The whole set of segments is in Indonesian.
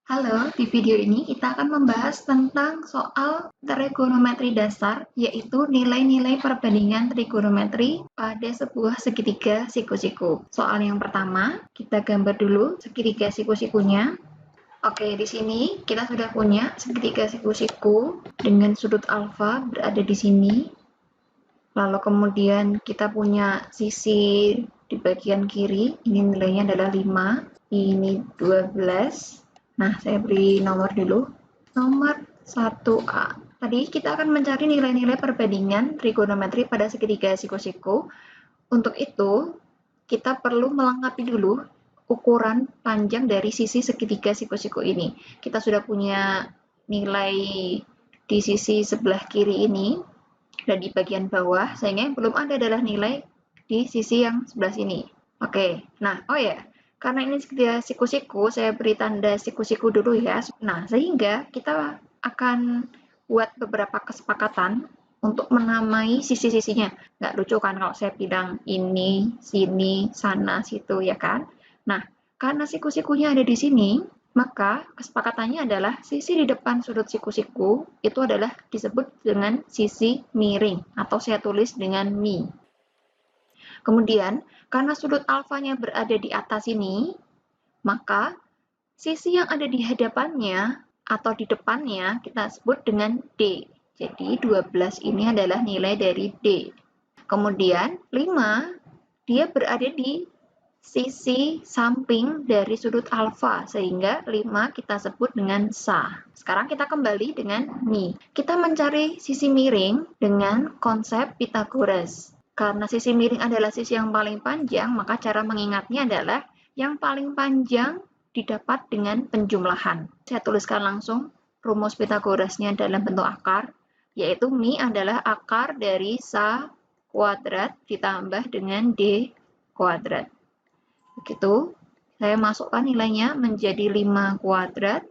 Halo, di video ini kita akan membahas tentang soal trigonometri dasar, yaitu nilai-nilai perbandingan trigonometri pada sebuah segitiga siku-siku. Soal yang pertama, kita gambar dulu segitiga siku-sikunya. Oke, di sini kita sudah punya segitiga siku-siku dengan sudut alfa berada di sini. Lalu kemudian kita punya sisi di bagian kiri, ini nilainya adalah 5, ini 12. Nah, saya beri nomor dulu. Nomor 1A. Tadi kita akan mencari nilai-nilai perbandingan trigonometri pada segitiga siku-siku. Untuk itu, kita perlu melengkapi dulu ukuran panjang dari sisi segitiga siku-siku ini. Kita sudah punya nilai di sisi sebelah kiri ini dan di bagian bawah, sehingga yang belum ada adalah nilai di sisi yang sebelah sini. Oke, nah, karena ini segitiga siku-siku, saya beri tanda siku-siku dulu ya. Nah, sehingga kita akan buat beberapa kesepakatan untuk menamai sisi-sisinya. Nggak lucu kan kalau saya bilang ini, sini, sana, situ, ya kan? Nah, karena siku-sikunya ada di sini, maka kesepakatannya adalah sisi di depan sudut siku-siku itu adalah disebut dengan sisi miring, atau saya tulis dengan mi. Kemudian, karena sudut alfanya berada di atas ini, maka sisi yang ada di hadapannya atau di depannya kita sebut dengan D. Jadi 12 ini adalah nilai dari D. Kemudian 5, dia berada di sisi samping dari sudut alfa, sehingga 5 kita sebut dengan sa. Sekarang kita kembali dengan mi. Kita mencari sisi miring dengan konsep Pythagoras. Karena sisi miring adalah sisi yang paling panjang, maka cara mengingatnya adalah yang paling panjang didapat dengan penjumlahan. Saya tuliskan langsung rumus Pythagorasnya dalam bentuk akar, yaitu mi adalah akar dari sa kuadrat ditambah dengan d kuadrat. Begitu, saya masukkan nilainya menjadi 5 kuadrat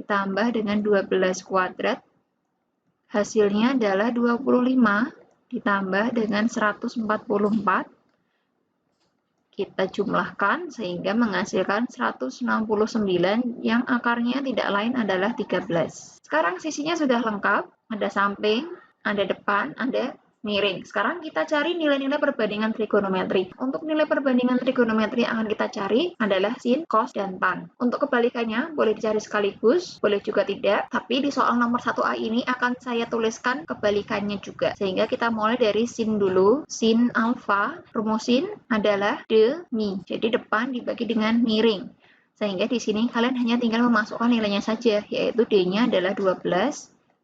ditambah dengan 12 kuadrat. Hasilnya adalah 25 ditambah dengan 144. Kita jumlahkan sehingga menghasilkan 169 yang akarnya tidak lain adalah 13. Sekarang sisinya sudah lengkap, ada samping, ada depan, ada miring. Sekarang kita cari nilai-nilai perbandingan trigonometri. Untuk nilai perbandingan trigonometri yang akan kita cari adalah sin, cos, dan tan. Untuk kebalikannya boleh dicari sekaligus, boleh juga tidak. Tapi di soal nomor 1A ini akan saya tuliskan kebalikannya juga. Sehingga kita mulai dari sin dulu. Sin alfa, rumus sin adalah d mi. Jadi depan dibagi dengan miring. Sehingga di sini kalian hanya tinggal memasukkan nilainya saja, yaitu d-nya adalah 12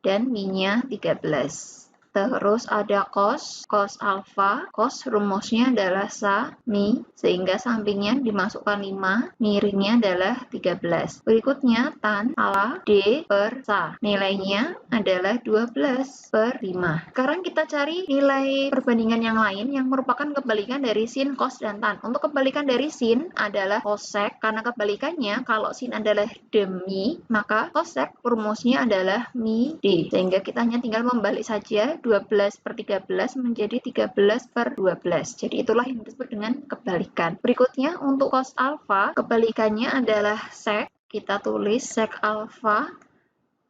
dan mi-nya 13. Terus ada cos, cos alfa, cos rumusnya adalah sa, mi, sehingga sampingnya dimasukkan 5, miringnya adalah 13. Berikutnya tan, ala, d per sa. Nilainya adalah 12 per 5. Sekarang kita cari nilai perbandingan yang lain yang merupakan kebalikan dari sin, cos, dan tan. Untuk kebalikan dari sin adalah cosec, karena kebalikannya kalau sin adalah demi, maka cosec rumusnya adalah mi d. Sehingga kita hanya tinggal membalik saja 12 per 13 menjadi 13 per 12. Jadi itulah yang disebut dengan kebalikan. Berikutnya untuk cos alfa, kebalikannya adalah sec. Kita tulis sec alfa,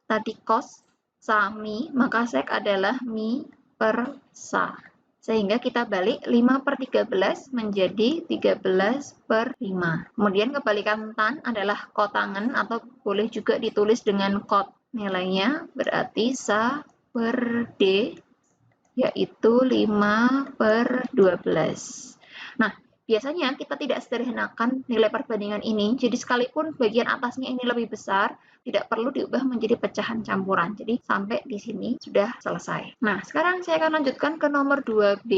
tadi cos sa mi, maka sec adalah mi per sa. Sehingga kita balik 5 per 13 menjadi 13 per 5. Kemudian kebalikan tan adalah kotangen atau boleh juga ditulis dengan kot. Nilainya berarti sa per D, yaitu 5 per 12. Nah, biasanya kita tidak sederhanakan nilai perbandingan ini, jadi sekalipun bagian atasnya ini lebih besar, tidak perlu diubah menjadi pecahan campuran. Jadi sampai di sini sudah selesai. Nah, sekarang saya akan lanjutkan ke nomor 2B,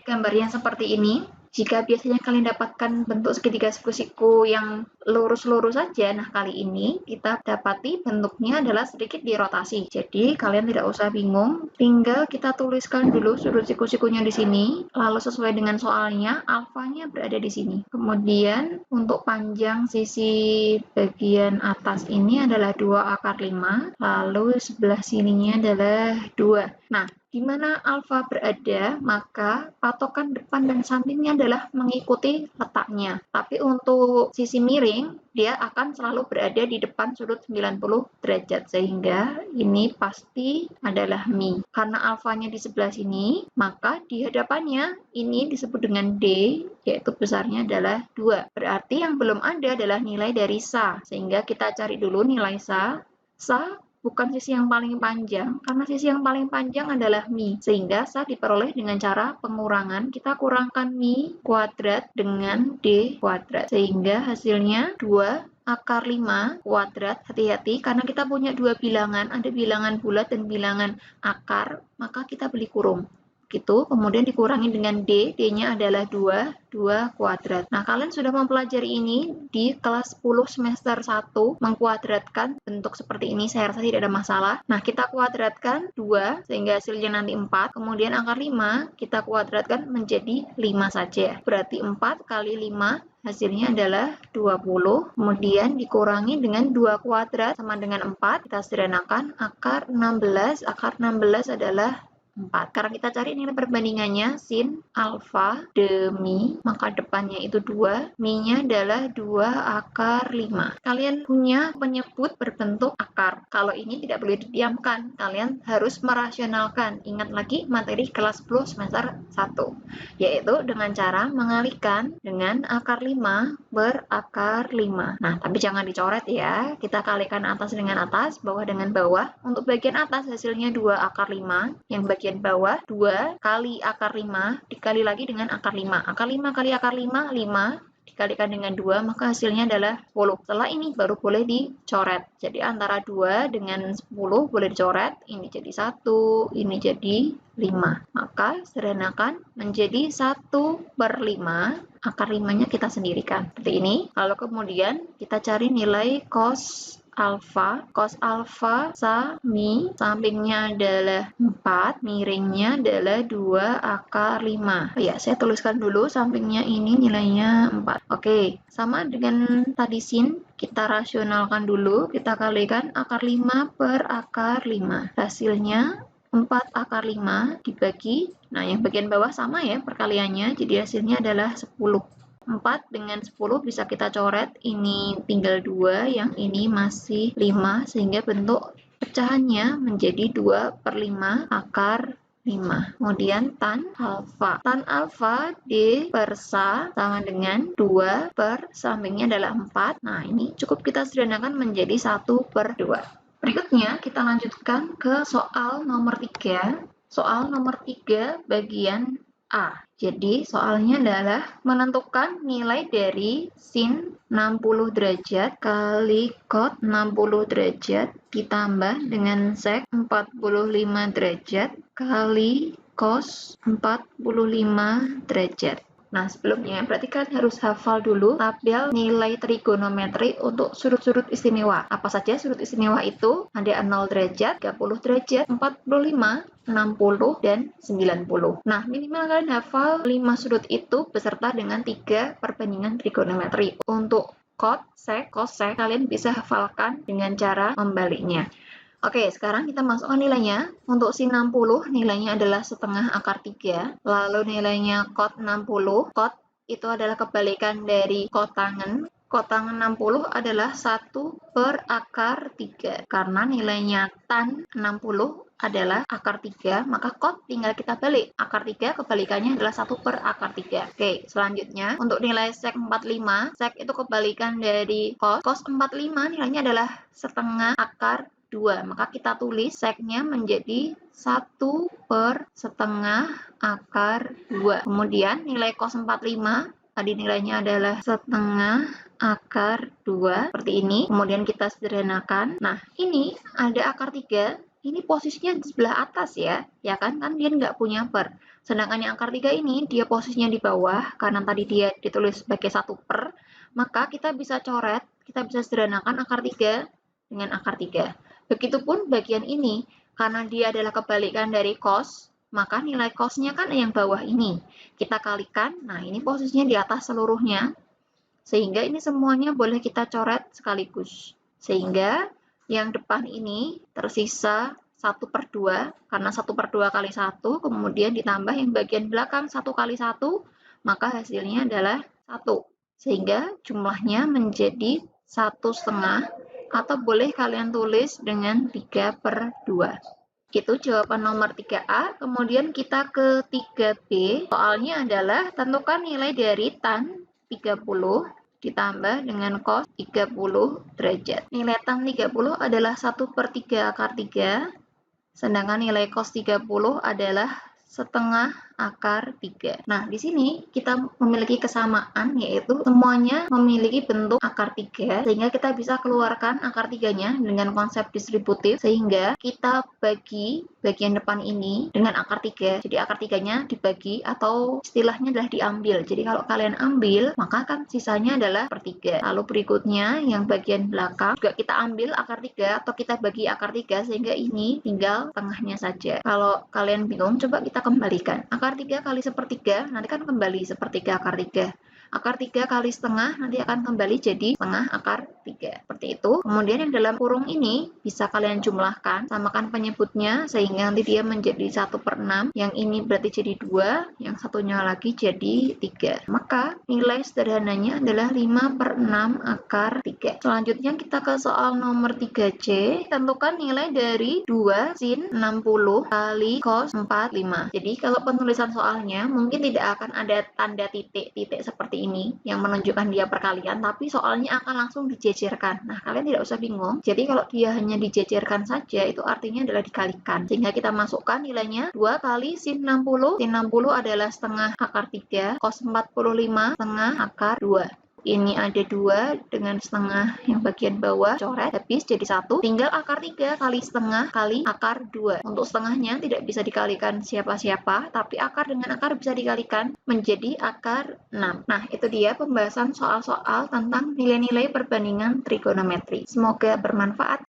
gambarnya seperti ini. Jika biasanya kalian dapatkan bentuk segitiga siku-siku yang lurus-lurus saja, nah kali ini kita dapati bentuknya adalah sedikit dirotasi. Jadi kalian tidak usah bingung, tinggal kita tuliskan dulu sudut siku-sikunya di sini, lalu sesuai dengan soalnya, alfanya berada di sini. Kemudian untuk panjang sisi bagian atas ini adalah 2 akar 5, lalu sebelah sininya adalah 2. Nah, Di mana alfa berada, maka patokan depan dan sampingnya adalah mengikuti letaknya. Tapi untuk sisi miring, dia akan selalu berada di depan sudut 90 derajat. Sehingga ini pasti adalah Mi. Karena alfanya di sebelah sini, maka di hadapannya ini disebut dengan D, yaitu besarnya adalah 2. Berarti yang belum ada adalah nilai dari SA. Sehingga kita cari dulu nilai SA. SA bukan sisi yang paling panjang, karena sisi yang paling panjang adalah Mi. Sehingga SA diperoleh dengan cara pengurangan. Kita kurangkan Mi kuadrat dengan D kuadrat. Sehingga hasilnya 2 akar 5 kuadrat. Hati-hati, karena kita punya dua bilangan, ada bilangan bulat dan bilangan akar, maka kita beli kurung. Gitu, kemudian dikurangi dengan D, D-nya adalah 2 kuadrat. Nah, kalian sudah mempelajari ini di kelas 10 semester 1, mengkuadratkan bentuk seperti ini, saya rasa tidak ada masalah. Nah, kita kuadratkan 2, sehingga hasilnya nanti 4, kemudian akar 5, kita kuadratkan menjadi 5 saja. Berarti 4 kali 5, hasilnya adalah 20, kemudian dikurangi dengan 2 kuadrat sama dengan 4, kita sederhanakan, akar 16 adalah 4. Sekarang kita cari nilai perbandingannya, sin alfa demi, maka depannya itu 2, mi-nya adalah 2 akar 5. Kalian punya penyebut berbentuk akar. Kalau ini tidak boleh didiamkan, kalian harus merasionalkan. Ingat lagi materi kelas 10 semester 1, yaitu dengan cara mengalihkan dengan akar 5 berakar 5. Nah, tapi jangan dicoret ya. Kita kalikan atas dengan atas, bawah dengan bawah. Untuk bagian atas hasilnya 2 akar 5, yang bagian bawah 2 kali akar 5 dikali lagi dengan akar 5. Akar 5 kali akar 5, 5 dikalikan dengan 2, maka hasilnya adalah 10. Setelah ini baru boleh dicoret. Jadi antara 2 dengan 10 boleh dicoret. Ini jadi 1, ini jadi 5. Maka sederhanakan menjadi 1/5. Akar 5-nya kita sendirikan. Seperti ini. Lalu kemudian kita cari nilai cos alfa. Cos alfa mi, sampingnya adalah 4, miringnya adalah 2 akar 5. Ya, saya tuliskan dulu sampingnya ini nilainya 4. Oke, sama dengan tadi sin, kita rasionalkan dulu, kita kalikan akar 5 per akar 5. Hasilnya 4 akar 5 dibagi, nah yang bagian bawah sama ya perkaliannya, jadi hasilnya adalah 10. 4 dengan 10 bisa kita coret, ini tinggal 2, yang ini masih 5, sehingga bentuk pecahannya menjadi 2/5 akar 5. Kemudian tan alfa. Tan alfa D per SA sama dengan 2 per sampingnya adalah 4. Nah, ini cukup kita sederhanakan menjadi 1/2. Berikutnya, kita lanjutkan ke soal nomor 3. Soal nomor 3 bagian A. Jadi soalnya adalah menentukan nilai dari sin 60 derajat kali cot 60 derajat ditambah dengan sek 45 derajat kali cos 45 derajat. Nah, sebelumnya berarti kalian harus hafal dulu tabel nilai trigonometri untuk sudut-sudut istimewa. Apa saja sudut istimewa itu? Ada 0 derajat, 30 derajat, 45, 60, dan 90. Nah, minimal kalian hafal 5 sudut itu beserta dengan 3 perbandingan trigonometri. Untuk cot, sek, cosec, kalian bisa hafalkan dengan cara membaliknya. Oke, sekarang kita masukkan nilainya. Untuk sin 60, nilainya adalah setengah akar 3. Lalu nilainya cot 60. Cot itu adalah kebalikan dari kotangen. Kotangen 60 adalah 1 per akar 3. Karena nilainya tan 60 adalah akar 3, maka cot tinggal kita balik. Akar 3 kebalikannya adalah 1 per akar 3. Oke, selanjutnya untuk nilai sek 45, sek itu kebalikan dari cos. Cos 45 nilainya adalah setengah akar 2, maka kita tulis seknya menjadi 1 per setengah akar 2. Kemudian nilai cos 45, tadi nilainya adalah setengah akar 2, seperti ini. Kemudian kita sederhanakan. Nah, ini ada akar 3, ini posisinya di sebelah atas ya kan dia nggak punya per. Sedangkan yang akar 3 ini, dia posisinya di bawah, karena tadi dia ditulis sebagai 1 per, maka kita bisa coret, kita bisa sederhanakan akar 3 dengan akar 3. Begitupun bagian ini, karena dia adalah kebalikan dari cos, maka nilai cosnya kan yang bawah ini. Kita kalikan, nah ini posisinya di atas seluruhnya, sehingga ini semuanya boleh kita coret sekaligus. Sehingga yang depan ini tersisa 1/2, karena 1/2 kali 1, kemudian ditambah yang bagian belakang 1 kali 1, maka hasilnya adalah 1. Sehingga jumlahnya menjadi 1/2, atau boleh kalian tulis dengan 3/2. Itu jawaban nomor 3A. Kemudian kita ke 3B. Soalnya adalah tentukan nilai dari tan 30 ditambah dengan cos 30 derajat. Nilai tan 30 adalah 1/3 akar 3, sedangkan nilai cos 30 adalah setengah akar 3. Nah, di sini kita memiliki kesamaan, yaitu semuanya memiliki bentuk akar 3, sehingga kita bisa keluarkan akar 3-nya dengan konsep distributif, sehingga kita bagi bagian depan ini dengan akar 3. Jadi akar 3-nya dibagi, atau istilahnya adalah diambil. Jadi kalau kalian ambil, maka kan sisanya adalah per 3. Lalu berikutnya yang bagian belakang juga kita ambil akar 3, atau kita bagi akar 3, sehingga ini tinggal tengahnya saja. Kalau kalian bingung, coba kita kembalikan. Akar 3 kali 1/3 nanti kan kembali 1/3 akar 3. Akar 3 kali setengah nanti akan kembali jadi setengah akar 3. Seperti itu. Kemudian yang dalam kurung ini bisa kalian jumlahkan, samakan penyebutnya sehingga nanti dia menjadi 1/6. Yang ini berarti jadi 2, yang satunya lagi jadi 3. Maka nilai sederhananya adalah 5/6 akar 3. Selanjutnya kita ke soal nomor 3C. Tentukan nilai dari 2 sin 60 kali cos 45. Jadi kalau penulisan soalnya mungkin tidak akan ada tanda titik-titik seperti ini yang menunjukkan dia perkalian, tapi soalnya akan langsung dijejerkan. Nah, kalian tidak usah bingung. Jadi kalau dia hanya dijejerkan saja, itu artinya adalah dikalikan. Sehingga kita masukkan nilainya 2 kali sin 60. Sin 60 adalah setengah akar 3, cos 45 setengah akar 2. Ini ada 2 dengan setengah yang bagian bawah, coret, habis jadi 1. Tinggal akar 3 kali setengah kali akar 2. Untuk setengahnya tidak bisa dikalikan siapa-siapa, tapi akar dengan akar bisa dikalikan menjadi akar 6. Nah, itu dia pembahasan soal-soal tentang nilai-nilai perbandingan trigonometri. Semoga bermanfaat.